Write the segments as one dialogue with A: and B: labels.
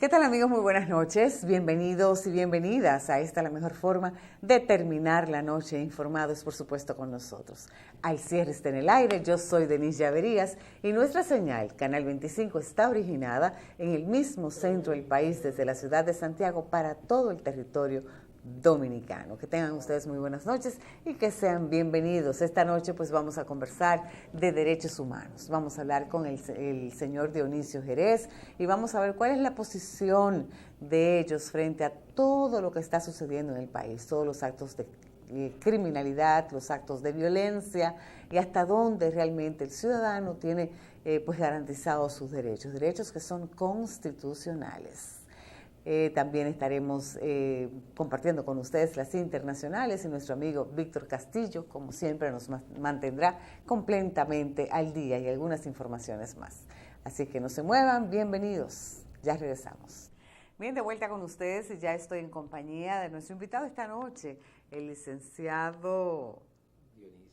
A: ¿Qué tal, amigos? Muy buenas noches. Bienvenidos y bienvenidas a esta la mejor forma de terminar la noche informados, por supuesto, con nosotros. Al cierre está en el aire, yo soy Denise Llaverías y nuestra señal, Canal 25, está originada en el mismo centro del país, desde la ciudad de Santiago para todo el territorio dominicano. Que tengan ustedes muy buenas noches y que sean bienvenidos. Esta noche pues vamos a conversar de derechos humanos. Vamos a hablar con el señor Dionisio Jerez y vamos a ver cuál es la posición de ellos frente a todo lo que está sucediendo en el país, todos los actos de criminalidad, los actos de violencia y hasta dónde realmente el ciudadano tiene pues garantizados sus derechos, derechos que son constitucionales. También estaremos compartiendo con ustedes las internacionales y nuestro amigo Víctor Castillo, como siempre, nos mantendrá completamente al día y algunas informaciones más. Así que no se muevan, bienvenidos, ya regresamos. Bien, de vuelta con ustedes y ya estoy en compañía de nuestro invitado esta noche, el licenciado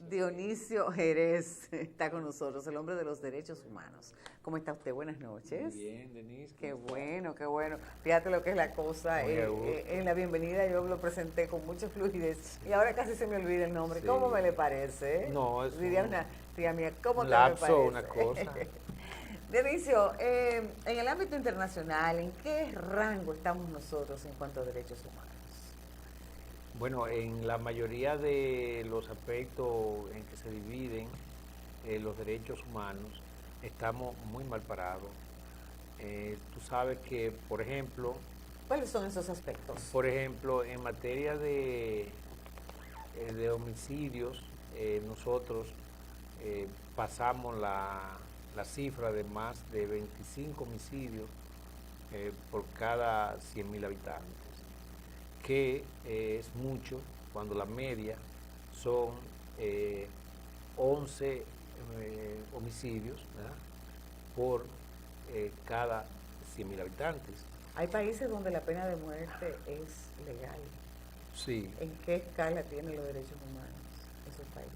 A: Dionisio Jerez está con nosotros, el hombre de los derechos humanos. ¿Cómo está usted? Buenas noches.
B: Muy bien, Denise.
A: Qué bueno, qué bueno. Fíjate lo que es la cosa. En la bienvenida yo lo presenté con mucha fluidez y ahora casi se me olvida el nombre. Sí. ¿Cómo me le parece?
B: No, es
A: diría una tía mía, ¿cómo te
B: lapso,
A: me parece?
B: Una cosa.
A: Dionisio, en el ámbito internacional, ¿en qué rango estamos nosotros en cuanto a derechos humanos?
B: Bueno, en la mayoría de los aspectos en que se dividen los derechos humanos, estamos muy mal parados. Tú sabes que, por ejemplo...
A: ¿Cuáles son esos aspectos?
B: Por ejemplo, en materia de homicidios, nosotros pasamos la cifra de más de 25 homicidios por cada 100.000 habitantes, que es mucho cuando la media son 11 homicidios, ¿verdad?, por cada 100.000 habitantes.
A: Hay países donde la pena de muerte es legal.
B: Sí.
A: ¿En qué escala tienen los derechos humanos esos países?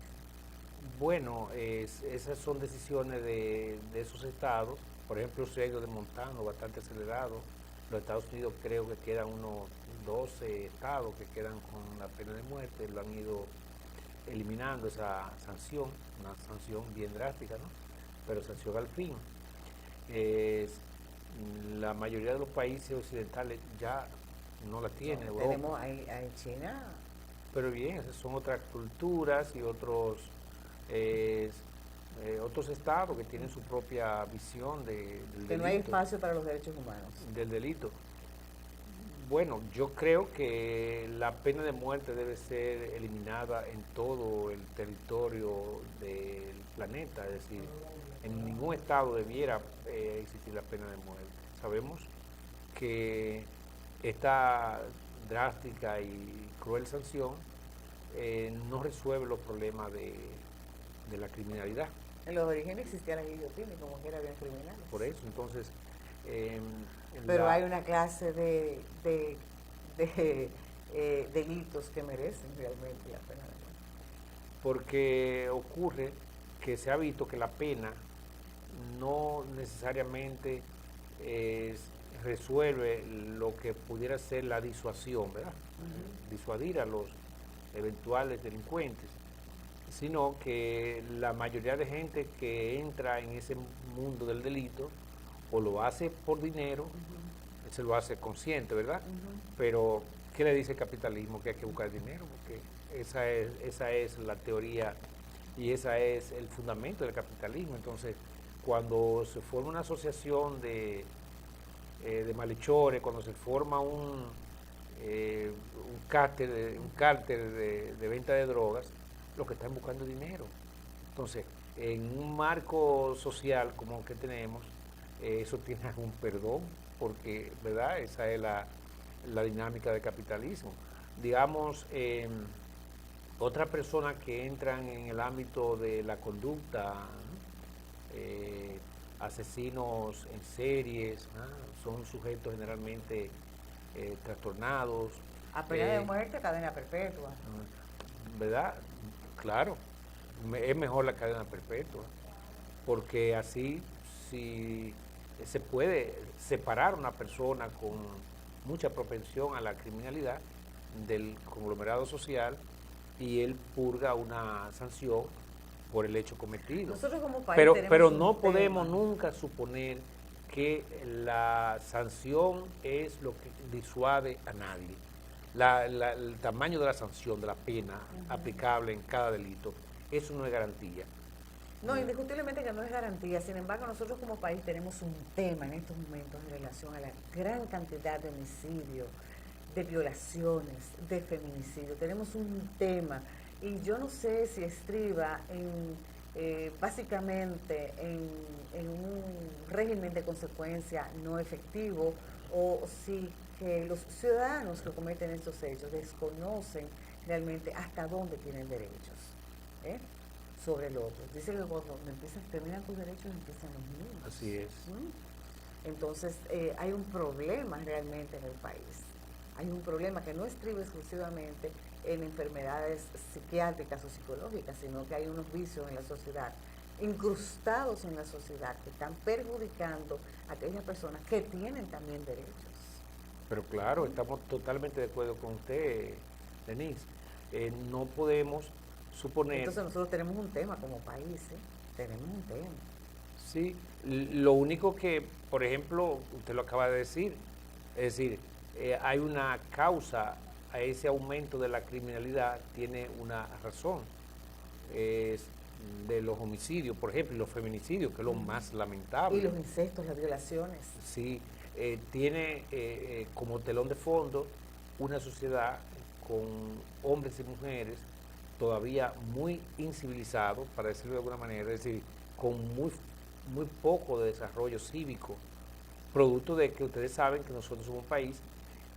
B: Bueno, esas son decisiones de esos estados. Por ejemplo, el riesgo de Montana, bastante acelerado. Los Estados Unidos creo que quedan unos 12 estados que quedan con la pena de muerte, lo han ido eliminando esa sanción, una sanción bien drástica, ¿no? Pero sanción al fin. La mayoría de los países occidentales ya no la tienen.
A: No, tenemos ahí China.
B: Pero bien, esas son otras culturas y otros estados que tienen su propia visión del delito.
A: Que no hay espacio para los derechos humanos.
B: Del delito. Bueno, yo creo que la pena de muerte debe ser eliminada en todo el territorio del planeta, es decir, en ningún estado debiera existir la pena de muerte. Sabemos que esta drástica y cruel sanción no resuelve los problemas de la criminalidad.
A: En los orígenes existía la guillotina y como quiera había criminales.
B: Por eso, entonces...
A: pero hay una clase de delitos que merecen realmente la pena de muerte.
B: Porque ocurre que se ha visto que la pena no necesariamente resuelve lo que pudiera ser la disuasión, ¿verdad? Disuadir a los eventuales delincuentes, sino que la mayoría de gente que entra en ese mundo del delito o lo hace por dinero, se lo hace consciente, ¿verdad? Pero, ¿qué le dice el capitalismo? Que hay que buscar dinero, porque esa es la teoría y ese es el fundamento del capitalismo. Entonces, cuando se forma una asociación de malhechores, cuando se forma un cártel de venta de drogas, lo que están buscando es dinero. Entonces, en un marco social como el que tenemos, eso tiene algún perdón, porque, ¿verdad?, esa es la dinámica del capitalismo. Digamos, otras personas que entran en el ámbito de la conducta, asesinos en series, son sujetos generalmente trastornados.
A: A pena de muerte, cadena perpetua.
B: ¿Verdad? Claro, es mejor la cadena perpetua, porque así, si se puede separar una persona con mucha propensión a la criminalidad del conglomerado social y él purga una sanción por el hecho cometido.
A: Nosotros como país
B: pero
A: tenemos
B: no
A: un
B: podemos
A: tema.
B: nunca suponer que la sanción es lo que disuade a nadie. El tamaño de la sanción, de la pena aplicable en cada delito, eso no es garantía.
A: No, indiscutiblemente que no es garantía. Sin embargo, nosotros como país tenemos un tema en estos momentos en relación a la gran cantidad de homicidios, de violaciones, de feminicidio. Tenemos un tema y yo no sé si estriba básicamente en un régimen de consecuencia no efectivo o si que los ciudadanos que cometen estos hechos desconocen realmente hasta dónde tienen derechos sobre el otro. Dice que cuando terminan tus derechos empiezan los míos.
B: Así es.
A: Entonces hay un problema realmente en el país. Hay un problema que no estriba exclusivamente en enfermedades psiquiátricas o psicológicas, sino que hay unos vicios en la sociedad, incrustados en la sociedad, que están perjudicando a aquellas personas que tienen también derechos. Pero
B: claro, estamos totalmente de acuerdo con usted, Denise. No podemos suponer...
A: Entonces nosotros tenemos un tema como país, tenemos un tema.
B: Sí, lo único que, por ejemplo, usted lo acaba de decir, es decir, hay una causa a ese aumento de la criminalidad, tiene una razón, es de los homicidios, por ejemplo, y los feminicidios, que es lo más lamentable.
A: Y los incestos, las violaciones.
B: Sí, tiene como telón de fondo una sociedad con hombres y mujeres todavía muy incivilizados, para decirlo de alguna manera, es decir, con muy poco de desarrollo cívico, producto de que ustedes saben que nosotros somos un país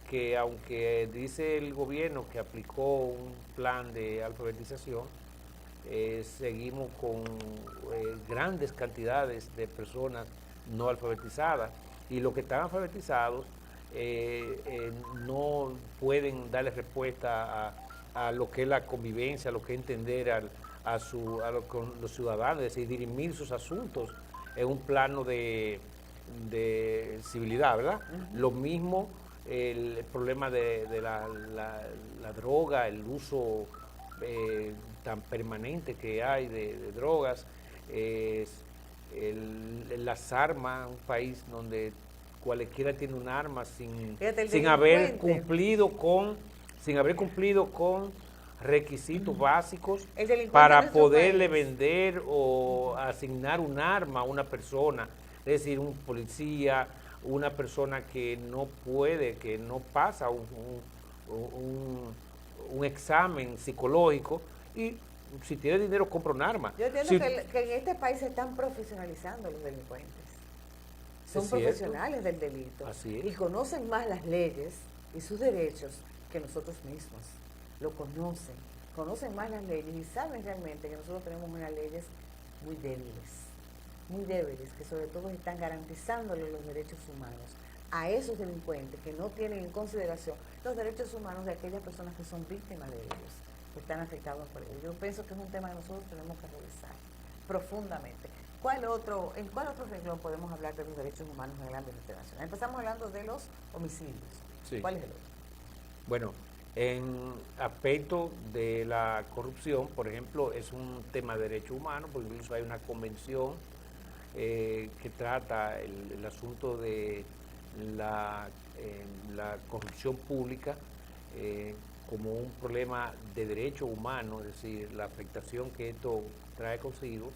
B: que, aunque dice el gobierno que aplicó un plan de alfabetización, seguimos con grandes cantidades de personas no alfabetizadas, y los que están alfabetizados no pueden darle respuesta a lo que es la convivencia, a lo que es entender con los ciudadanos, es decir, dirimir sus asuntos en un plano de civilidad, ¿verdad? Lo mismo el problema de la droga, el uso tan permanente que hay de drogas, las armas, un país donde cualquiera tiene un arma sin haber cumplido con requisitos básicos para poderle vender o asignar un arma a una persona, es decir, un policía, una persona que no pasa un examen psicológico y si tiene dinero compra un arma.
A: Yo entiendo que en este país se están profesionalizando los delincuentes. Son profesionales del delito.
B: Así es.
A: Y conocen más las leyes y sus derechos que nosotros mismos. Lo conocen más las leyes y saben realmente que nosotros tenemos unas leyes muy débiles, que sobre todo están garantizándole los derechos humanos a esos delincuentes que no tienen en consideración los derechos humanos de aquellas personas que son víctimas de ellos, que están afectados por ellos. Yo pienso que es un tema que nosotros tenemos que revisar profundamente. ¿En cuál otro renglón podemos hablar de los derechos humanos en el ámbito internacional? Empezamos hablando de los homicidios.
B: Sí.
A: ¿Cuál es el otro?
B: Bueno, en aspecto de la corrupción, por ejemplo, es un tema de derechos humanos, porque incluso hay una convención que trata el asunto de la corrupción pública como un problema de derechos humanos, es decir, la afectación que esto trae consigo.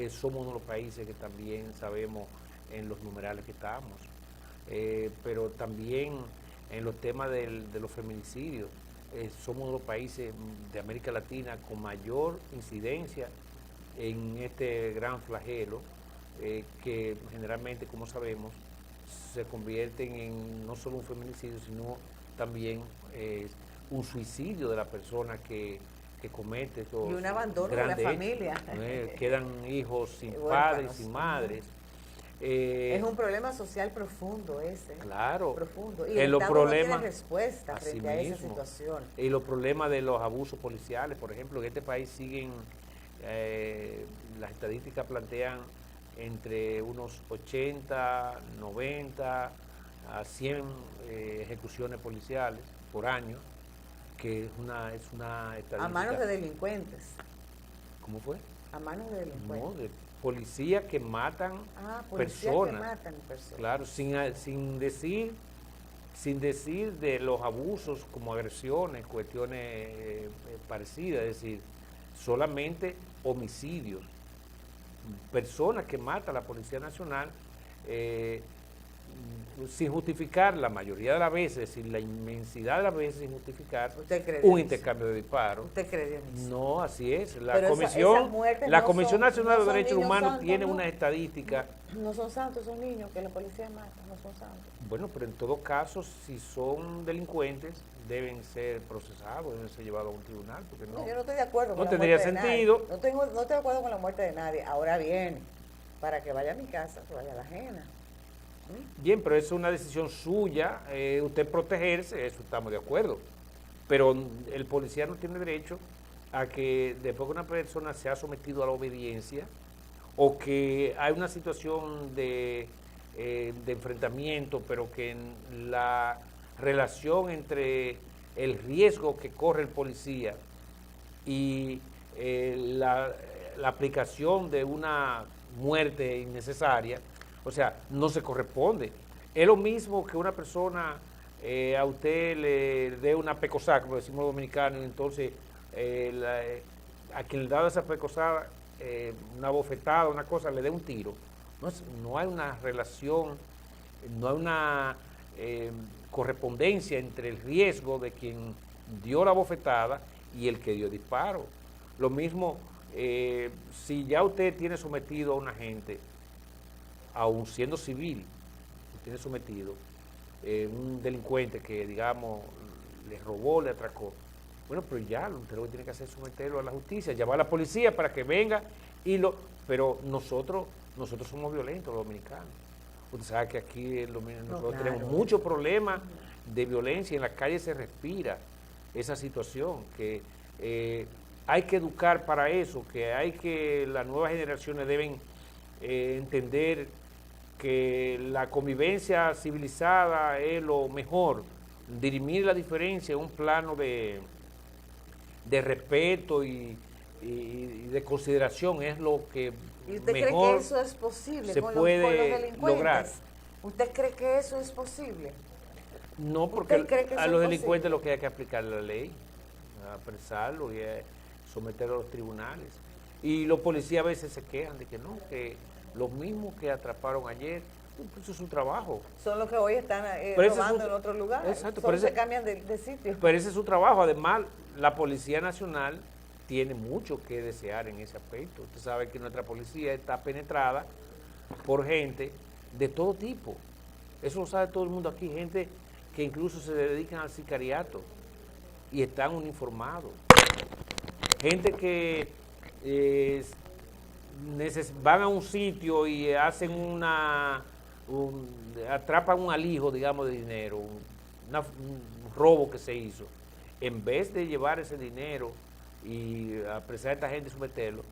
B: Somos uno de los países que también sabemos en los numerales que estamos, pero también en los temas de los feminicidios, somos uno de los países de América Latina con mayor incidencia en este gran flagelo, que generalmente, como sabemos, se convierten en no solo un feminicidio, sino también un suicidio de la persona que comete estos
A: y un abandono de la familia.
B: Quedan hijos sin padres, sin madres.
A: Es un problema social profundo ese.
B: Claro.
A: Profundo. Y el Estado no tiene respuesta frente a esa situación.
B: Y los problemas de los abusos policiales, por ejemplo, en este país siguen, las estadísticas plantean entre unos 80, 90 a 100 ejecuciones policiales por año, que es una estadística.
A: A manos de delincuentes.
B: ¿Cómo fue?
A: A manos de delincuentes.
B: No, de policías que matan
A: policías
B: personas.
A: que matan personas.
B: Claro, sin decir de los abusos como agresiones, cuestiones parecidas, es decir, solamente homicidios. Personas que mata la Policía Nacional sin justificar, la mayoría de las veces, es decir, la inmensidad de las veces sin justificar un intercambio de disparos.
A: ¿Usted cree, Dionisio?
B: No, así es. La
A: Pero
B: Comisión Nacional de Derechos Humanos
A: santos,
B: tiene una estadística.
A: No son santos, son niños que la policía mata, no son santos.
B: Bueno, pero en todo caso, si son delincuentes, deben ser procesados, deben ser llevados a un tribunal, porque no.
A: Yo no estoy de acuerdo con
B: no
A: la
B: tendría
A: muerte de
B: sentido.
A: nadie. No estoy de acuerdo con la muerte de nadie. Ahora bien, para que vaya a mi casa, que vaya a la ajena.
B: Bien, pero eso es una decisión suya, usted protegerse, eso estamos de acuerdo. Pero el policía no tiene derecho a que después que una persona sea sometido a la obediencia o que hay una situación de enfrentamiento, pero que en la relación entre el riesgo que corre el policía y la aplicación de una muerte innecesaria, o sea, no se corresponde. Es lo mismo que una persona a usted le dé una pecosada, como decimos los dominicanos, y entonces a quien le da esa pecosada, una bofetada, una cosa, le dé un tiro. No hay una relación, no hay una correspondencia entre el riesgo de quien dio la bofetada y el que dio disparo. Lo mismo, si ya usted tiene sometido a un agente, aun siendo civil, tiene sometido un delincuente que, digamos, le robó, le atracó, bueno, pero ya, usted lo que tiene que hacer es someterlo a la justicia, llamar a la policía para que venga pero nosotros somos violentos, los dominicanos. Usted sabe que aquí nosotros tenemos muchos problemas de violencia, en la calle se respira esa situación, que hay que educar para eso, que las nuevas generaciones deben entender que la convivencia civilizada es lo mejor, dirimir la diferencia en un plano de respeto y de consideración es lo que
A: ¿Y usted
B: mejor
A: cree que eso es posible
B: se
A: con
B: puede
A: los delincuentes?
B: lograr.
A: ¿Usted cree que eso es posible?
B: No, porque a los delincuentes
A: posible?
B: lo que hay que aplicar la ley, apresarlo y someterlo a los tribunales. Y los policías a veces se quejan de que no, que los mismos que atraparon ayer, eso es su trabajo.
A: Son los que hoy están robando en otro lugar.
B: Exacto,
A: Solo se cambian de sitio.
B: Pero ese es su trabajo. Además, la Policía Nacional tiene mucho que desear en ese aspecto. Usted sabe que nuestra policía está penetrada por gente de todo tipo. Eso lo sabe todo el mundo aquí, gente que incluso se dedican al sicariato y están uniformados. Gente que van a un sitio y hacen atrapan un alijo, digamos, de dinero, un robo que se hizo. En vez de llevar ese dinero y apresar a esta gente y someterlo,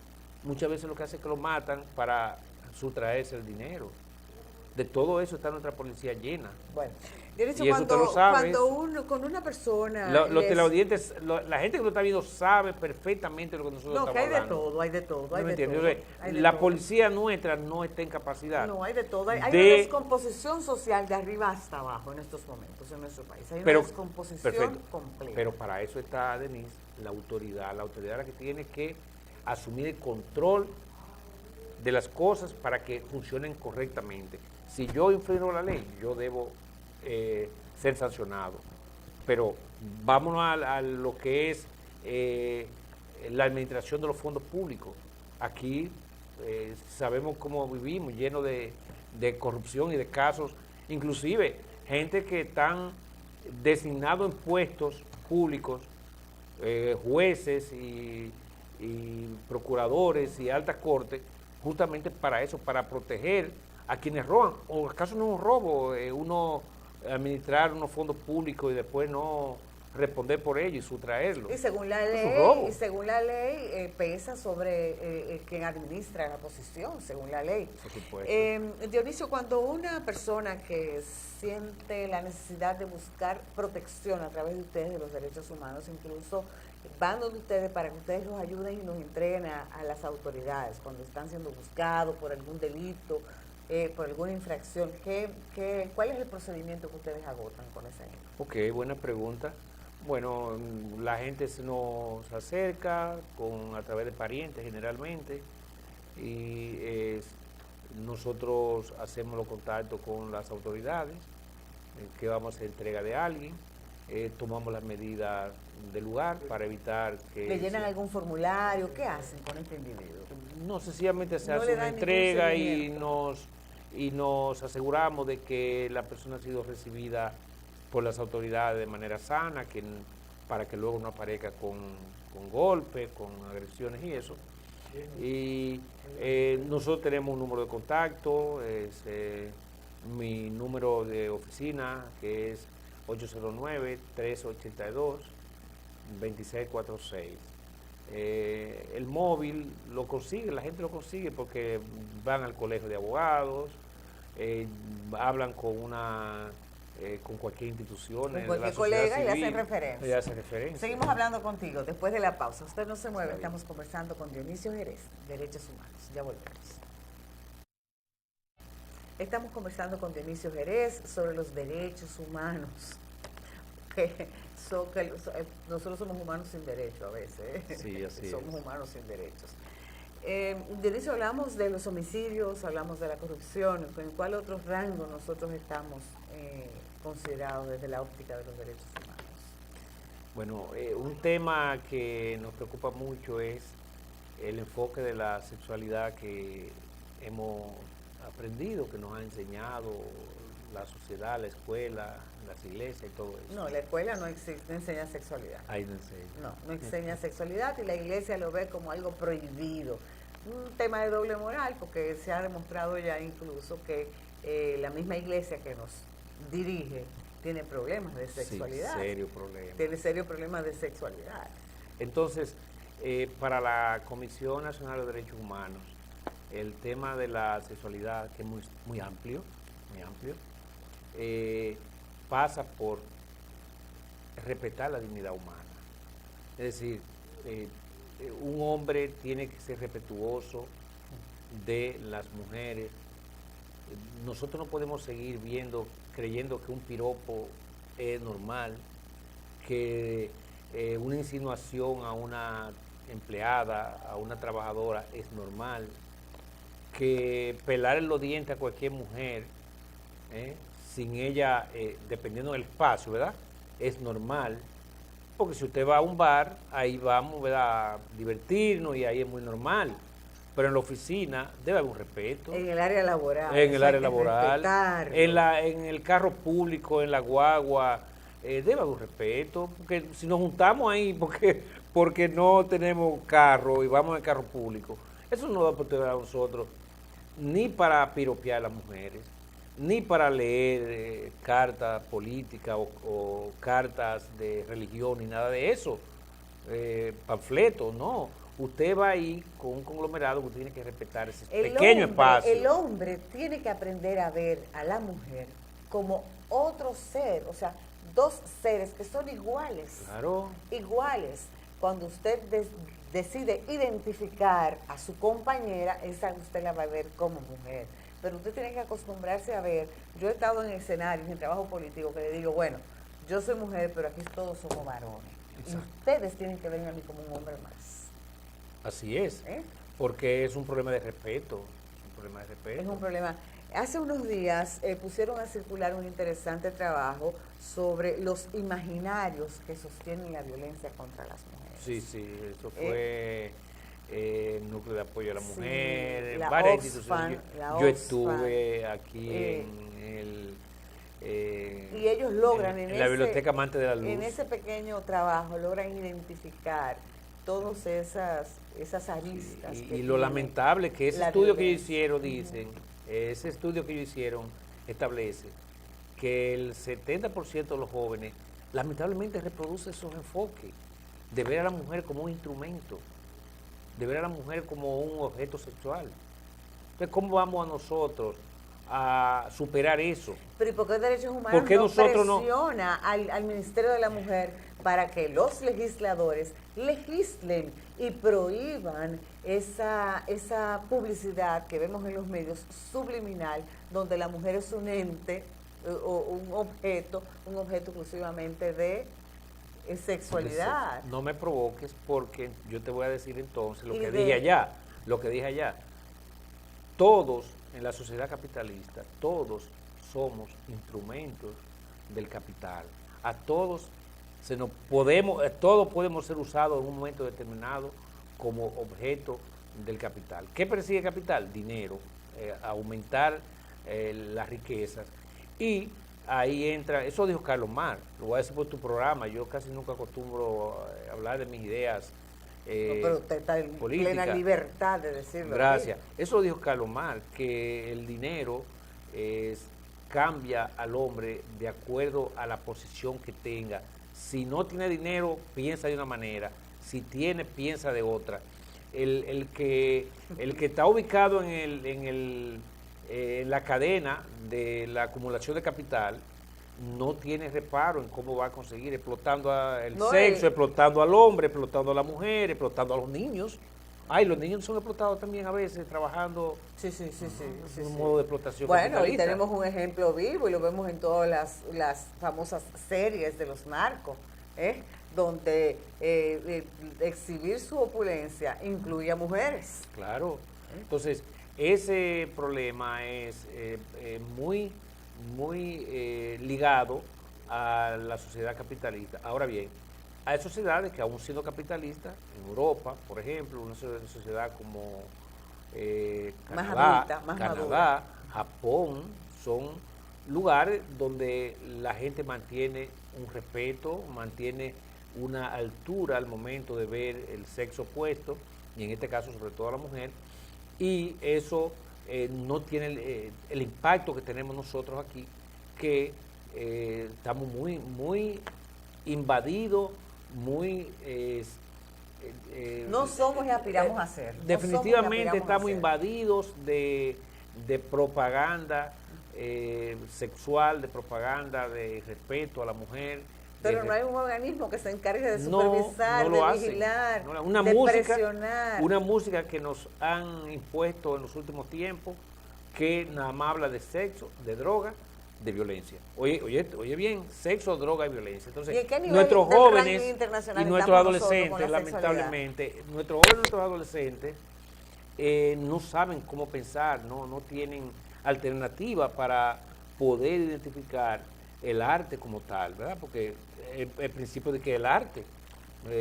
B: muchas veces lo que hace es que lo matan para sustraerse el dinero. De todo eso está nuestra policía llena.
A: Bueno,
B: y eso usted lo sabe.
A: Con una persona...
B: Los teleaudientes, la gente que lo está viendo sabe perfectamente lo que nosotros estamos hablando.
A: No, que hay de todo, hay de todo.
B: La policía nuestra no está en capacidad.
A: No, hay de todo. Hay una descomposición social de arriba hasta abajo en estos momentos en nuestro país. Hay una descomposición completa.
B: Pero para eso está, Denise, la autoridad. La autoridad es la que tiene que asumir el control de las cosas para que funcionen correctamente. Si yo infringo la ley, yo debo ser sancionado. Pero vámonos a lo que es la administración de los fondos públicos. Aquí sabemos cómo vivimos, lleno de corrupción y de casos, inclusive gente que están designados en puestos públicos, jueces y procuradores y altas cortes, justamente para eso, para proteger a quienes roban. ¿O acaso no es un robo uno administrar unos fondos públicos y después no responder por ello y sustraerlo.
A: Y según la
B: Es un robo.
A: pesa sobre quien administra la posición, según la ley.
B: Por supuesto.
A: Dionisio, cuando una persona que siente la necesidad de buscar protección a través de ustedes, de los derechos humanos, incluso van donde ustedes para que ustedes los ayuden y los entreguen a las autoridades cuando están siendo buscados por algún delito, por alguna infracción, ¿cuál es el procedimiento que ustedes agotan con esa gente?
B: Ok, buena pregunta. Bueno, la gente se nos acerca a través de parientes generalmente y nosotros hacemos los contactos con las autoridades, que vamos a hacer entrega de alguien, tomamos las medidas del lugar para evitar que...
A: ¿Le llenan algún formulario? ¿Qué hacen con este individuo?
B: No, sencillamente se
A: No
B: hace
A: le
B: una
A: dan ningún
B: entrega
A: seguimiento.
B: y nos aseguramos de que la persona ha sido recibida por las autoridades de manera sana, para que luego no aparezca con golpes, con agresiones y eso. Y nosotros tenemos un número de contacto, es mi número de oficina, que es 809-382-2646. El móvil lo consigue, la gente lo consigue porque van al colegio de abogados, hablan con cualquier institución,
A: con cualquier colega y hacen referencia.
B: Y hacen referencia.
A: Seguimos hablando contigo después de la pausa. Usted no se mueve, estamos conversando con Dionisio Jerez, Derechos Humanos. Ya volvemos. Estamos conversando con Dionisio Jerez sobre los derechos humanos. Nosotros somos humanos sin derecho a veces.
B: Sí, así
A: somos humanos sin derechos. Dionisio, hablamos de los homicidios, hablamos de la corrupción. ¿En cuál otro rango nosotros estamos considerados desde la óptica de los derechos humanos?
B: Bueno, un tema que nos preocupa mucho es el enfoque de la sexualidad que hemos aprendido, que nos ha enseñado la sociedad, la escuela, las iglesias y todo eso.
A: No, la escuela no enseña sexualidad.
B: Ahí no enseña.
A: No enseña sexualidad y la iglesia lo ve como algo prohibido. Un tema de doble moral, porque se ha demostrado ya incluso que la misma iglesia que nos dirige tiene problemas de sexualidad.
B: Sí, serio problema.
A: Tiene serios problemas de sexualidad.
B: Entonces, para la Comisión Nacional de Derechos Humanos, el tema de la sexualidad, que es muy amplio, pasa por respetar la dignidad humana. Es decir, un hombre tiene que ser respetuoso de las mujeres. Nosotros no podemos seguir creyendo que un piropo es normal, que una insinuación a una empleada, a una trabajadora es normal, que pelar en los dientes a cualquier mujer, sin ella, dependiendo del espacio, ¿verdad?, es normal. Porque si usted va a un bar, ahí vamos, ¿verdad?, a divertirnos y ahí es muy normal. Pero en la oficina debe haber un respeto.
A: En el área laboral.
B: En el área laboral. En el carro público, en la guagua, debe haber un respeto. Porque si nos juntamos ahí porque no tenemos carro y vamos en el carro público, eso no da oportunidad a nosotros ni para piropear a las mujeres, ni para leer cartas políticas o cartas de religión, ni nada de eso, panfletos, no. Usted va ahí con un conglomerado que usted tiene que respetar ese pequeño espacio.
A: El hombre tiene que aprender a ver a la mujer como otro ser, o sea, dos seres que son iguales.
B: Claro.
A: Iguales. Cuando usted decide identificar a su compañera, esa usted la va a ver como mujer. Pero usted tiene que acostumbrarse a ver. Yo he estado en escenarios, en trabajo político, que le digo, bueno, yo soy mujer, pero aquí todos somos varones. Exacto. Y ustedes tienen que verme a mí como un hombre más.
B: Así es, porque es un problema de respeto.
A: Es un problema. Hace unos días pusieron a circular un interesante trabajo sobre los imaginarios que sostienen la violencia contra las mujeres.
B: Sí, eso fue el Núcleo de Apoyo a la Mujer,
A: varias
B: instituciones. Yo estuve aquí
A: y ellos logran
B: en la Biblioteca Amante de la Luz.
A: En ese pequeño trabajo logran identificar todas esas aristas.
B: Sí, y lo lamentable que ese estudio que ellos hicieron, ese estudio que ellos hicieron establece que el 70% de los jóvenes lamentablemente reproduce esos enfoques de ver a la mujer como un instrumento, de ver a la mujer como un objeto sexual. Entonces, ¿cómo vamos a nosotros a superar eso?
A: Pero ¿y por qué Derechos Humanos
B: ¿Por qué
A: no
B: nosotros
A: presiona al Ministerio de la Mujer para que los legisladores legislen y prohíban esa publicidad que vemos en los medios subliminal, donde la mujer es un ente o un objeto exclusivamente de sexualidad?
B: No me provoques, porque yo te voy a decir entonces lo
A: Y
B: que
A: de-
B: dije allá. Todos en la sociedad capitalista, todos somos instrumentos del capital. A todos todos podemos ser usados en un momento determinado como objeto del capital. ¿Qué persigue el capital? Dinero, aumentar las riquezas. Y ahí entra, eso dijo Carlos Marx, lo voy a decir por tu programa, yo casi nunca acostumbro a hablar de mis ideas
A: No, pero usted está en
B: política.
A: plena libertad de decirlo.
B: Gracias.
A: Aquí.
B: Eso dijo Carlos Marx, que el dinero cambia al hombre de acuerdo a la posición que tenga. Si no tiene dinero, piensa de una manera. Si tiene, piensa de otra. El que está ubicado en la cadena de la acumulación de capital no tiene reparo en cómo va a conseguir, explotando el sexo, explotando al hombre, explotando a la mujer, explotando a los niños. Ay, los niños son explotados también a veces, trabajando
A: Sí.
B: un modo de explotación
A: Bueno, y
B: capitalista.
A: tenemos un ejemplo vivo y lo vemos en todas las famosas series de los narcos, donde exhibir su opulencia incluye a mujeres.
B: Claro. Entonces, ese problema es muy ligado a la sociedad capitalista. Ahora bien, hay sociedades que aún siendo capitalistas, en Europa, por ejemplo, una sociedad como
A: Más
B: Canadá,
A: adulta, más madura.
B: Japón, son lugares donde la gente mantiene un respeto, mantiene una altura al momento de ver el sexo opuesto, y en este caso sobre todo a la mujer, y eso no tiene el impacto que tenemos nosotros aquí, que estamos muy invadidos, muy...
A: No somos y aspiramos a ser.
B: Definitivamente estamos invadidos de propaganda sexual, de propaganda de respeto a la mujer.
A: Pero no hay un organismo que se encargue de supervisar,
B: no
A: de vigilar,
B: una
A: de
B: música,
A: presionar.
B: Una música que nos han impuesto en los últimos tiempos, que nada más habla de sexo, de droga, de violencia. Oye bien, sexo, droga y violencia. Entonces,
A: ¿Y en qué nivel
B: nuestros
A: del
B: jóvenes
A: ranking internacional
B: y nuestros
A: estamos nosotros con
B: adolescentes,
A: la sexualidad?
B: lamentablemente, nuestros jóvenes y nuestros adolescentes no saben cómo pensar, no tienen alternativa para poder identificar el arte como tal, ¿verdad? Porque el principio de que el arte,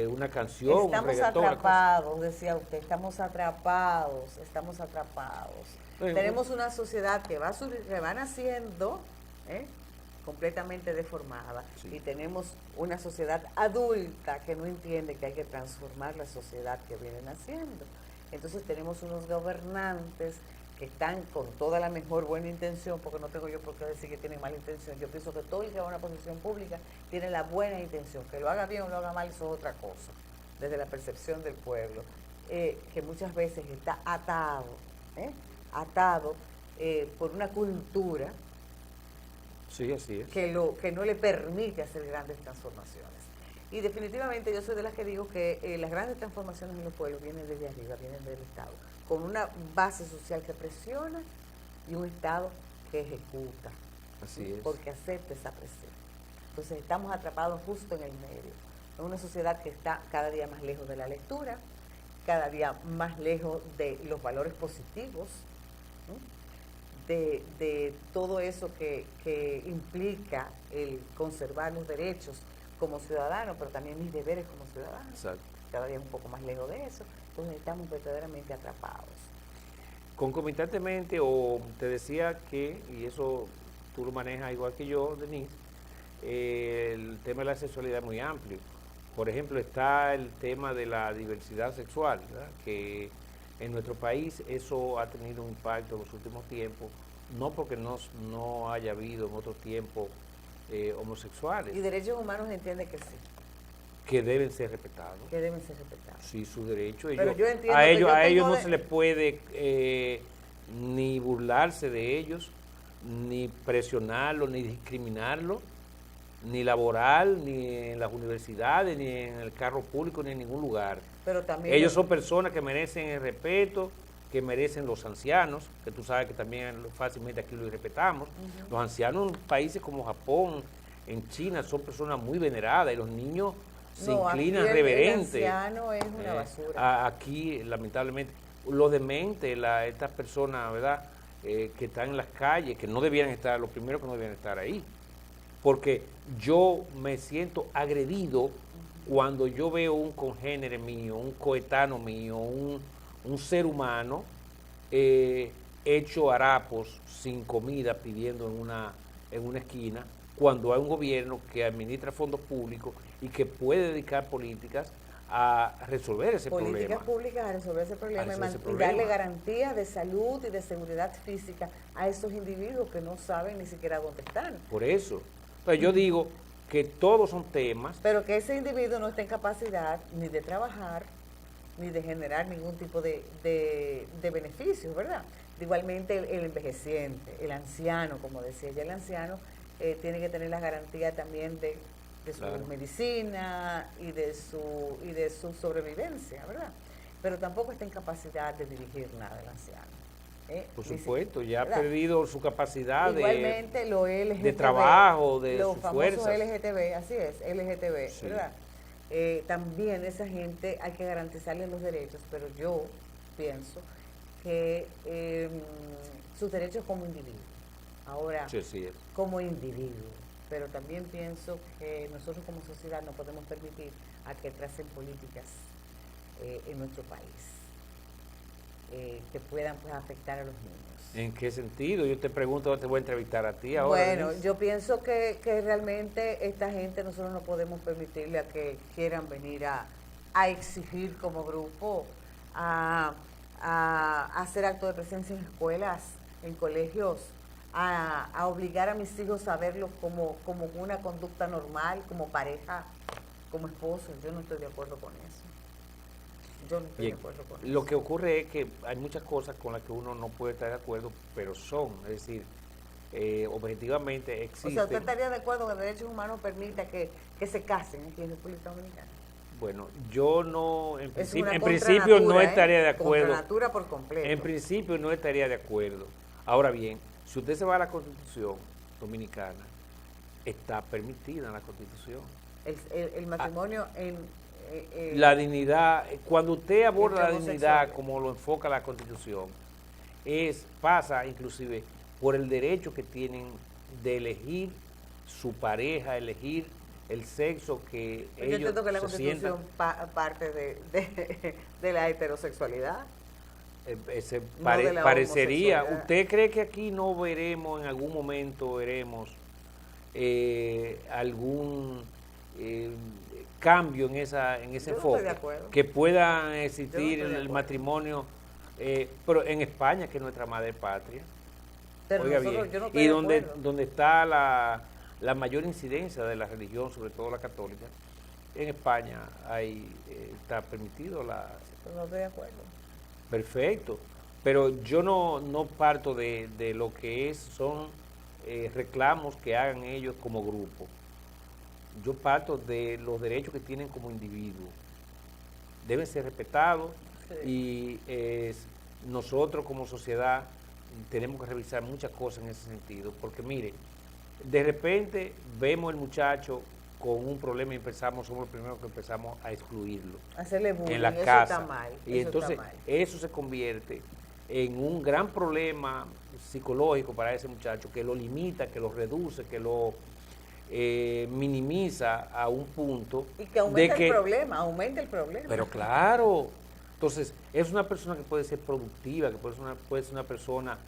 B: una canción, un
A: Estamos
B: reggaetón,
A: atrapados, decía usted, estamos atrapados.
B: Bueno,
A: Tenemos una sociedad que va naciendo completamente deformada,
B: Sí.
A: y tenemos una sociedad adulta que no entiende que hay que transformar la sociedad que viene naciendo. Entonces tenemos unos gobernantes que están con toda la mejor buena intención, porque no tengo yo por qué decir que tienen mala intención. Yo pienso que todo el que va a una posición pública tiene la buena intención, que lo haga bien o lo haga mal, eso es otra cosa, desde la percepción del pueblo, que muchas veces está atado por una cultura
B: Sí, así es.
A: que no le permite hacer grandes transformaciones. Y definitivamente yo soy de las que digo que las grandes transformaciones en los pueblos vienen desde arriba, vienen del Estado, con una base social que presiona y un Estado que ejecuta,
B: Así es.
A: porque acepta esa presión. Entonces estamos atrapados justo en el medio, en una sociedad que está cada día más lejos de la lectura, cada día más lejos de los valores positivos, de todo eso que implica el conservar los derechos como ciudadano, pero también mis deberes como ciudadano.
B: Exacto.
A: Cada día un poco más lejos de eso, entonces estamos verdaderamente atrapados.
B: Concomitantemente, o te decía que, y eso tú lo manejas igual que yo, Denise, el tema de la sexualidad es muy amplio. Por ejemplo, está el tema de la diversidad sexual, ¿verdad? Que en nuestro país eso ha tenido un impacto en los últimos tiempos, no porque no haya habido en otro tiempo homosexuales.
A: Y derechos humanos entiende que sí.
B: Que deben ser respetados.
A: Que deben ser respetados.
B: Sí, sus derechos.
A: Pero yo entiendo
B: a ellos no se les puede ni burlarse de ellos, ni presionarlos, ni discriminarlos, ni laboral, ni en las universidades, ni en el carro público, ni en ningún lugar.
A: Pero también
B: ellos son personas que merecen el respeto, que merecen los ancianos, que tú sabes que también fácilmente aquí lo respetamos. Los ancianos en países como Japón, en China, son personas muy veneradas y los niños se inclinan reverentes.
A: El anciano es una basura.
B: Aquí, lamentablemente, los dementes, estas personas, ¿verdad?, que están en las calles, que no debieran estar, los primeros que no debieran estar ahí. Porque yo me siento agredido cuando yo veo un congénere mío, un coetano mío, un ser humano hecho harapos, sin comida, pidiendo en una esquina, cuando hay un gobierno que administra fondos públicos y que puede dedicar políticas a resolver ese problema.
A: Políticas públicas a resolver ese problema y darle garantías de salud y de seguridad física a esos individuos que no saben ni siquiera dónde están.
B: Por eso. Entonces yo digo que todos son temas.
A: Pero que ese individuo no esté en capacidad ni de trabajar, ni de generar ningún tipo de beneficios, ¿verdad? Igualmente el envejeciente, el anciano, como decía ya, el anciano tiene que tener las garantías también de su medicina y de su sobrevivencia, ¿verdad? Pero tampoco está en capacidad de dirigir nada el anciano.
B: Por supuesto, ya ha perdido su capacidad
A: igualmente
B: de trabajo, de su fuerza.
A: Los famosos LGTB, así es, LGTB, sí. ¿Verdad? También esa gente hay que garantizarles los derechos, pero yo pienso que sus derechos como individuo. Ahora,
B: sí,
A: como individuo, pero también pienso que nosotros como sociedad no podemos permitir a que tracen políticas en nuestro país que puedan pues, afectar a los niños.
B: ¿En qué sentido? Yo te pregunto, te voy a entrevistar a ti ahora.
A: Bueno, yo pienso que realmente esta gente nosotros no podemos permitirle a que quieran venir a exigir como grupo, a hacer actos de presencia en escuelas, en colegios, a obligar a mis hijos a verlos como una conducta normal, como pareja, como esposos. Yo no estoy de acuerdo con eso. Yo no estoy de acuerdo con eso.
B: Lo que ocurre es que hay muchas cosas con las que uno no puede estar de acuerdo, pero es decir, objetivamente existen.
A: O sea, ¿usted estaría de acuerdo que los derechos humanos permita que se casen aquí en República Dominicana?
B: Bueno, yo no, en principio no estaría de acuerdo.
A: Natura por completo.
B: En principio no estaría de acuerdo. Ahora bien, si usted se va a la Constitución Dominicana, está permitida en la Constitución.
A: El matrimonio
B: la dignidad, cuando usted aborda la dignidad como lo enfoca la Constitución, pasa inclusive por el derecho que tienen de elegir su pareja, elegir el sexo que ellos
A: yo entiendo que la
B: se sientan.
A: Constitución parte de la heterosexualidad.
B: Parecería. ¿Usted cree que aquí no veremos, en algún momento veremos algún cambio en ese enfoque?
A: No estoy de acuerdo.
B: Que pueda existir el matrimonio, pero en España, que es nuestra madre patria.
A: Pero
B: oiga
A: nosotros,
B: bien,
A: yo no estoy
B: y
A: de acuerdo.
B: donde está la mayor incidencia de la religión, sobre todo la católica, en España está permitido
A: No estoy de acuerdo.
B: Perfecto, pero yo no parto de lo que son reclamos que hagan ellos como grupo. Yo parto de los derechos que tienen como individuos. Deben ser respetados, sí. Y nosotros como sociedad tenemos que revisar muchas cosas en ese sentido, porque mire, de repente vemos el muchacho con un problema y somos los primeros que empezamos a excluirlo.
A: Hacerle bullying,
B: en la
A: eso
B: casa.
A: Está mal.
B: Y entonces eso se convierte en un gran problema psicológico para ese muchacho, que lo limita, que lo reduce, que lo minimiza a un punto.
A: Y que aumenta el problema.
B: Pero claro, entonces es una persona que puede ser productiva, que puede ser una persona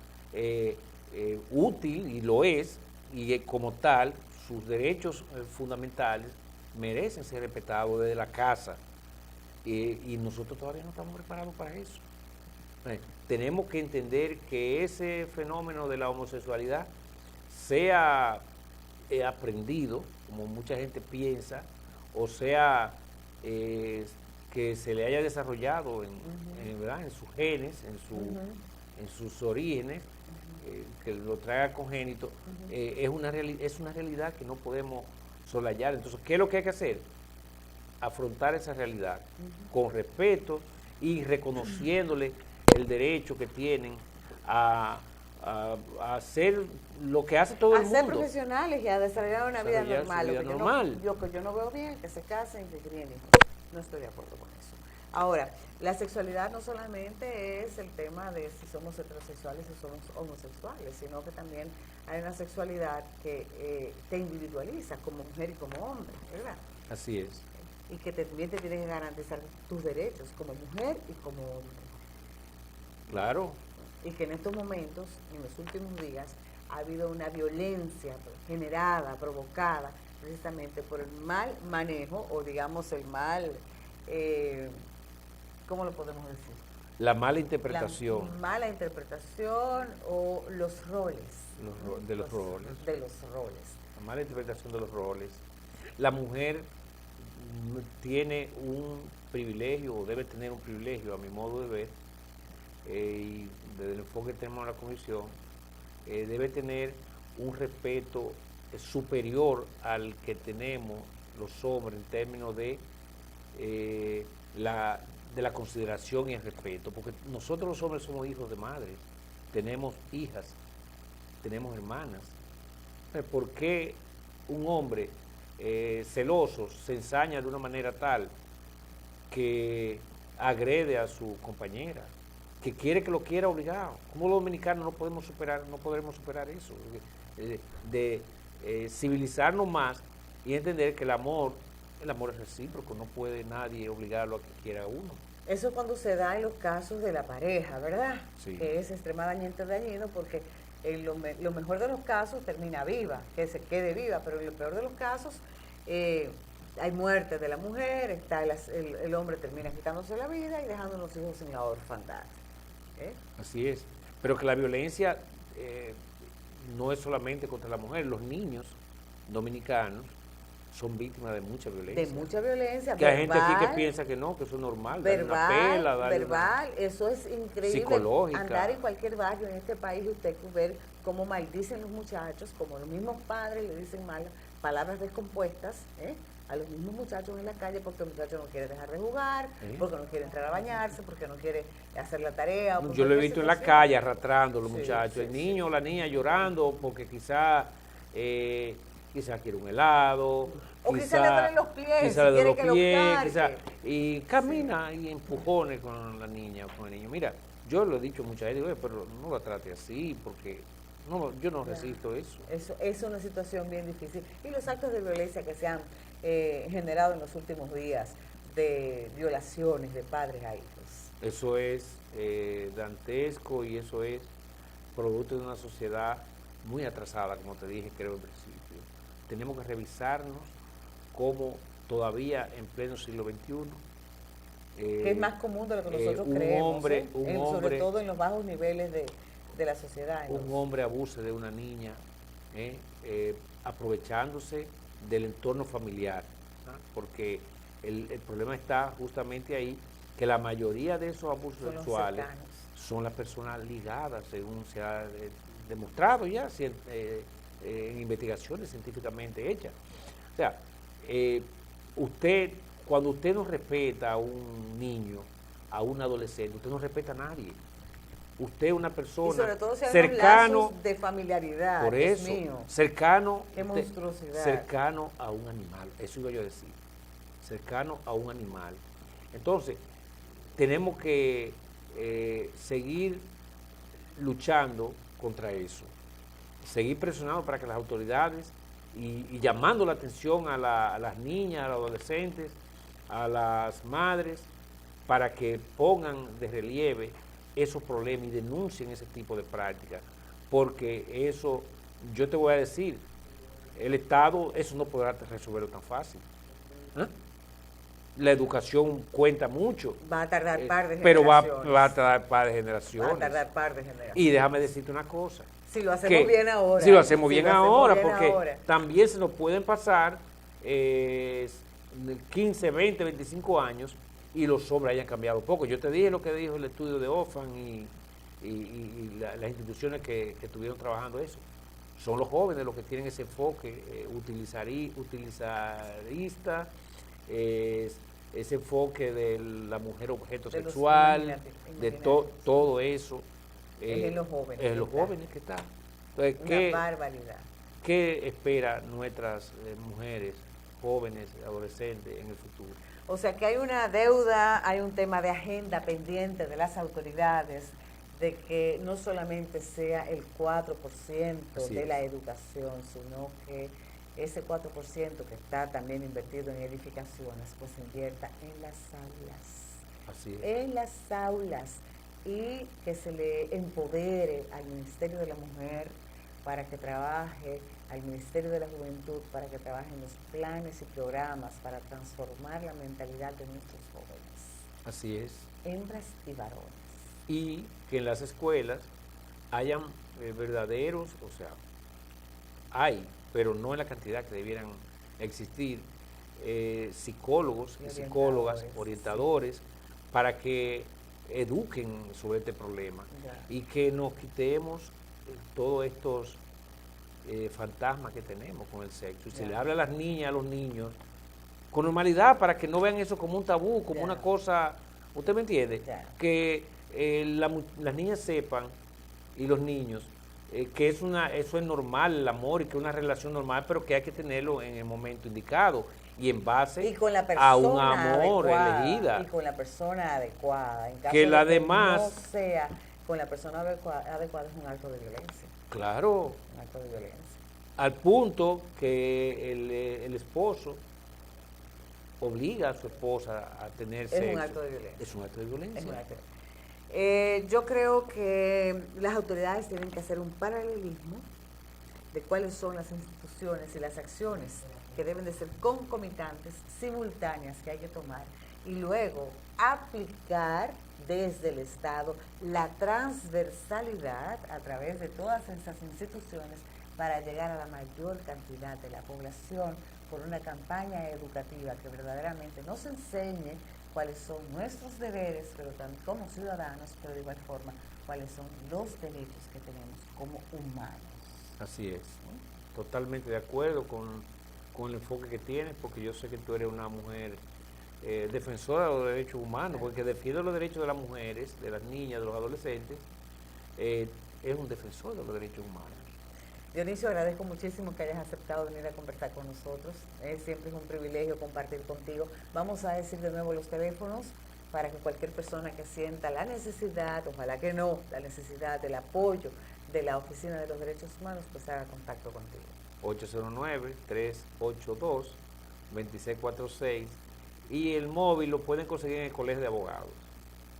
B: útil, y lo es, y como tal, sus derechos fundamentales merecen ser respetados desde la casa, y nosotros todavía no estamos preparados para eso. Tenemos que entender que ese fenómeno de la homosexualidad sea aprendido, como mucha gente piensa, o sea, que se le haya desarrollado ¿verdad? En sus genes, en sus orígenes, que lo traiga congénito, es una realidad que no podemos soslayar. Entonces, ¿qué es lo que hay que hacer? Afrontar esa realidad con respeto y reconociéndole el derecho que tienen a hacer lo que hace todo el mundo.
A: A ser profesionales y a desarrollar una vida normal.
B: Lo
A: que yo no veo bien, que se casen y que críen hijos. No estoy de acuerdo con eso. Ahora, la sexualidad no solamente es el tema de si somos heterosexuales o somos homosexuales, sino que también hay una sexualidad que te individualiza como mujer y como hombre, ¿verdad?
B: Así es.
A: Y que también te tienen que garantizar tus derechos como mujer y como hombre.
B: Claro.
A: Y que en estos momentos, en los últimos días, ha habido una violencia generada, provocada, precisamente por el mal manejo, o digamos el mal, ¿cómo lo podemos decir?
B: La mala interpretación.
A: La mala interpretación o los roles.
B: De los roles. La mala interpretación de los roles. La mujer tiene un privilegio, o debe tener un privilegio, a mi modo de ver, y desde el enfoque que tenemos en la comisión, debe tener un respeto superior al que tenemos los hombres en términos de la consideración y el respeto, porque nosotros los hombres somos hijos de madres, tenemos hijas, tenemos hermanas. ¿Por qué un hombre celoso se ensaña de una manera tal que agrede a su compañera, que quiere que lo quiera obligado? Como los dominicanos no podemos superar eso, de civilizarnos más y entender que el amor es recíproco, no puede nadie obligarlo a que quiera a uno.
A: Eso cuando se da en los casos de la pareja, ¿verdad?
B: Sí.
A: Que es extremadamente dañino porque en lo mejor de los casos termina viva, que se quede viva, pero en lo peor de los casos hay muerte de la mujer, el hombre termina quitándose la vida y dejando a los hijos en la orfandad.
B: Así es, pero que la violencia no es solamente contra la mujer, los niños dominicanos son víctimas de mucha violencia.
A: De mucha violencia,
B: que verbal, hay gente aquí que piensa que no, que eso es normal,
A: verbal, eso es increíble.
B: Psicológica.
A: Andar en cualquier barrio en este país y usted ver cómo maldicen los muchachos, como los mismos padres le dicen malas palabras descompuestas, a los mismos muchachos en la calle porque el muchacho no quiere dejar de jugar, porque no quiere entrar a bañarse, porque no quiere hacer la tarea.
B: Yo lo he visto en la calle arrastrando a los muchachos, el niño o la niña llorando porque quizá quiere un helado,
A: o quizá le duelen los pies,
B: y camina y empujones con la niña o con el niño. Mira, yo lo he dicho muchas veces, pero no lo trate así porque yo no resisto eso.
A: Eso es una situación bien difícil. Y los actos de violencia que se han generado en los últimos días de violaciones de padres a hijos.
B: Eso es dantesco y eso es producto de una sociedad muy atrasada, como te dije, creo al principio. Tenemos que revisarnos cómo todavía en pleno siglo XXI
A: que es más común de lo que nosotros creemos, sobre todo en los bajos niveles de la sociedad.
B: Un hombre abuse de una niña aprovechándose del entorno familiar, ¿no? Porque el problema está justamente ahí, que la mayoría de esos abusos sexuales son las personas ligadas, según se ha demostrado ya en investigaciones científicamente hechas. O sea, cuando usted no respeta a un niño, a un adolescente, usted no respeta a nadie. Usted es una persona, y sobre todo si hay cercano
A: de familiaridad,
B: por eso, cercano,
A: qué monstruosidad,
B: cercano a un animal, eso iba yo a decir, cercano a un animal. Entonces, tenemos que seguir luchando contra eso, seguir presionando para que las autoridades y llamando la atención a las niñas, a los adolescentes, a las madres, para que pongan de relieve esos problemas y denuncien ese tipo de prácticas, porque eso, yo te voy a decir, el Estado eso no podrá resolverlo tan fácil. La educación cuenta mucho.
A: Va a tardar par de
B: pero
A: generaciones.
B: va a tardar par de generaciones.
A: Va a tardar par de generaciones.
B: Y déjame decirte una cosa,
A: Si lo hacemos bien ahora.
B: Si lo hacemos bien ahora,
A: bien
B: porque
A: ahora.
B: también se nos pueden pasar 15, 20, 25 años y los hombres hayan cambiado poco. Yo te dije lo que dijo el estudio de Ofan y las instituciones que estuvieron trabajando eso. Son los jóvenes los que tienen ese enfoque utilizarista, ese enfoque de la mujer objeto sexual, de todo eso.
A: Es en los jóvenes.
B: Es en los jóvenes que está. Entonces,
A: una barbaridad.
B: ¿Qué espera nuestras mujeres, jóvenes, adolescentes en el futuro?
A: O sea que hay una deuda, hay un tema de agenda pendiente de las autoridades, de que no solamente sea el 4% de la educación, sino que ese 4% que está también invertido en edificaciones, pues invierta en las aulas.
B: Así es.
A: En las aulas, y que se le empodere al Ministerio de la Mujer para que trabaje, al Ministerio de la Juventud para que trabaje en los planes y programas para transformar la mentalidad de nuestros jóvenes.
B: Así es.
A: Hembras y varones.
B: Y que en las escuelas hayan verdaderos, o sea, hay, pero no en la cantidad que debieran existir, psicólogos y psicólogas, orientadores, para que eduquen sobre este problema y que nos quitemos todos estos fantasmas que tenemos con el sexo. Y se le habla a las niñas, a los niños, con normalidad, para que no vean eso como un tabú, como una cosa, ¿usted me entiende? Que las niñas sepan, y los niños, que eso es normal, el amor, y que es una relación normal, pero que hay que tenerlo en el momento indicado y en base a un amor elegida.
A: Y con la persona adecuada. En caso
B: que la
A: de que
B: demás
A: no sea con la persona adecuada, es un acto de violencia.
B: Claro.
A: Un acto de violencia. Al
B: punto que el esposo obliga a su esposa a tener sexo.
A: Es un acto de violencia.
B: Es un acto de violencia.
A: Es un acto de... yo creo que las autoridades tienen que hacer un paralelismo de cuáles son las instituciones y las acciones que deben de ser concomitantes, simultáneas, que hay que tomar, y luego aplicar desde el Estado la transversalidad a través de todas esas instituciones para llegar a la mayor cantidad de la población por una campaña educativa que verdaderamente nos enseñe cuáles son nuestros deberes, pero también como ciudadanos, pero de igual forma, cuáles son los derechos que tenemos como humanos.
B: Así es, totalmente de acuerdo con el enfoque que tienes, porque yo sé que tú eres una mujer defensora de los derechos humanos, porque defiende los derechos de las mujeres, de las niñas, de los adolescentes, es un defensor de los derechos humanos.
A: Dionisio, agradezco muchísimo que hayas aceptado venir a conversar con nosotros. Siempre es un privilegio compartir contigo. Vamos a decir de nuevo los teléfonos para que cualquier persona que sienta la necesidad, ojalá que no, la necesidad del apoyo de la Oficina de los Derechos Humanos, pues haga contacto contigo.
B: 809-382-2646 y el móvil lo pueden conseguir en el Colegio de Abogados.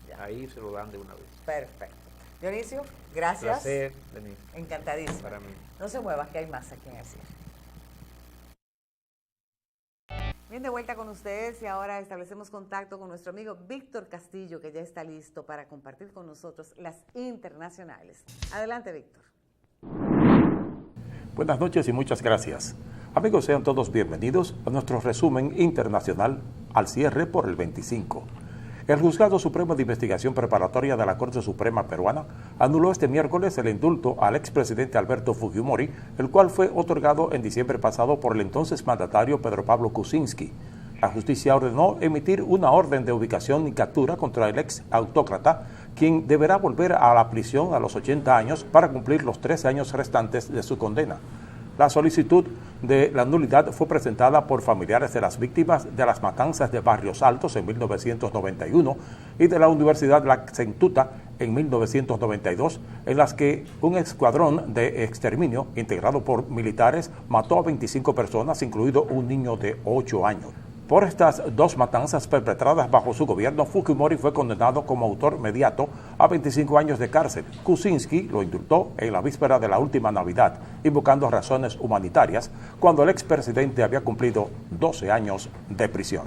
B: Ya. Ahí se lo dan de una vez.
A: Perfecto. Dionisio, gracias.
B: Placer, Denise.
A: Encantadísimo.
B: Para mí.
A: No se muevas, que hay más aquí en el cierre. Bien, de vuelta con ustedes y ahora establecemos contacto con nuestro amigo Víctor Castillo, que ya está listo para compartir con nosotros las internacionales. Adelante, Víctor.
C: Buenas noches y muchas gracias. Amigos, sean todos bienvenidos a nuestro resumen internacional al cierre por el 25. El Juzgado Supremo de Investigación Preparatoria de la Corte Suprema Peruana anuló este miércoles el indulto al expresidente Alberto Fujimori, el cual fue otorgado en diciembre pasado por el entonces mandatario Pedro Pablo Kuczynski. La justicia ordenó emitir una orden de ubicación y captura contra el ex autócrata, quien deberá volver a la prisión a los 80 años para cumplir los 13 años restantes de su condena. La solicitud de la nulidad fue presentada por familiares de las víctimas de las matanzas de Barrios Altos en 1991 y de la Universidad La Centuta en 1992, en las que un escuadrón de exterminio integrado por militares mató a 25 personas, incluido un niño de 8 años. Por estas dos matanzas perpetradas bajo su gobierno, Fujimori fue condenado como autor mediato a 25 años de cárcel. Kuczynski lo indultó en la víspera de la última Navidad, invocando razones humanitarias, cuando el expresidente había cumplido 12 años de prisión.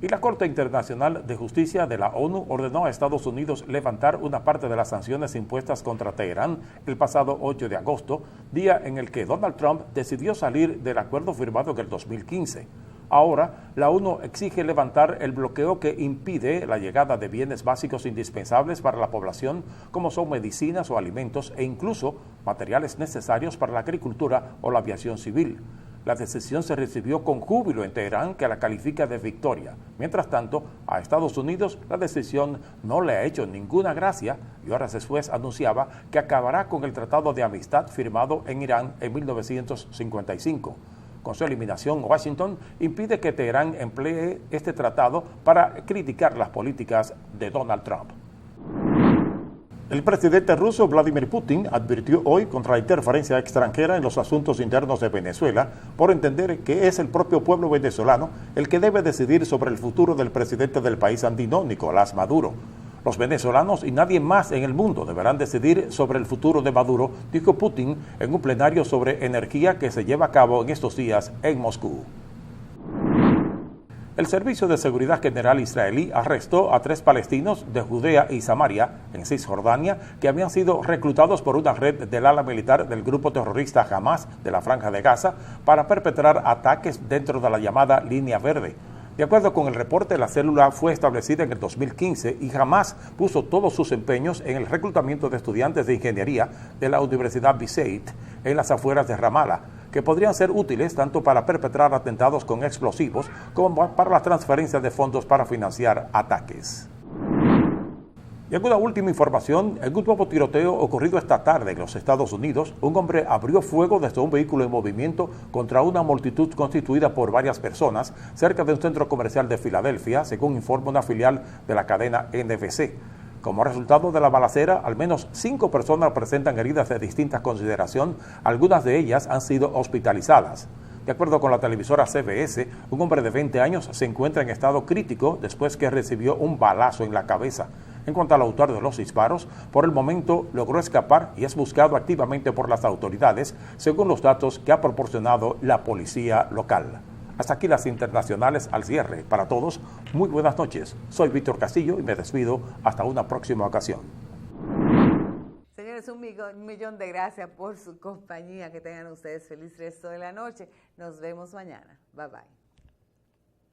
C: Y la Corte Internacional de Justicia de la ONU ordenó a Estados Unidos levantar una parte de las sanciones impuestas contra Teherán el pasado 8 de agosto, día en el que Donald Trump decidió salir del acuerdo firmado en el 2015. Ahora, la ONU exige levantar el bloqueo que impide la llegada de bienes básicos indispensables para la población, como son medicinas o alimentos e incluso materiales necesarios para la agricultura o la aviación civil. La decisión se recibió con júbilo en Teherán, que la califica de victoria. Mientras tanto, a Estados Unidos la decisión no le ha hecho ninguna gracia y horas después anunciaba que acabará con el Tratado de Amistad firmado en Irán en 1955. Con su eliminación, Washington impide que Teherán emplee este tratado para criticar las políticas de Donald Trump. El presidente ruso Vladimir Putin advirtió hoy contra la interferencia extranjera en los asuntos internos de Venezuela por entender que es el propio pueblo venezolano el que debe decidir sobre el futuro del presidente del país andino, Nicolás Maduro. Los venezolanos y nadie más en el mundo deberán decidir sobre el futuro de Maduro, dijo Putin en un plenario sobre energía que se lleva a cabo en estos días en Moscú. El Servicio de Seguridad General israelí arrestó a 3 palestinos de Judea y Samaria, en Cisjordania, que habían sido reclutados por una red del ala militar del grupo terrorista Hamas de la Franja de Gaza para perpetrar ataques dentro de la llamada Línea Verde. De acuerdo con el reporte, la célula fue establecida en el 2015 y Hamas puso todos sus empeños en el reclutamiento de estudiantes de ingeniería de la Universidad Birzeit en las afueras de Ramallah, que podrían ser útiles tanto para perpetrar atentados con explosivos como para la transferencia de fondos para financiar ataques. Y alguna última información, en un nuevo tiroteo ocurrido esta tarde en los Estados Unidos, un hombre abrió fuego desde un vehículo en movimiento contra una multitud constituida por varias personas cerca de un centro comercial de Filadelfia, según informa una filial de la cadena NBC. Como resultado de la balacera, al menos 5 personas presentan heridas de distinta consideración, algunas de ellas han sido hospitalizadas. De acuerdo con la televisora CBS, un hombre de 20 años se encuentra en estado crítico después que recibió un balazo en la cabeza. En cuanto al autor de los disparos, por el momento logró escapar y es buscado activamente por las autoridades, según los datos que ha proporcionado la policía local. Hasta aquí las internacionales al cierre. Para todos, muy buenas noches. Soy Víctor Castillo y me despido hasta una próxima ocasión.
A: Señores, un millón de gracias por su compañía. Que tengan ustedes feliz resto de la noche. Nos vemos mañana. Bye bye.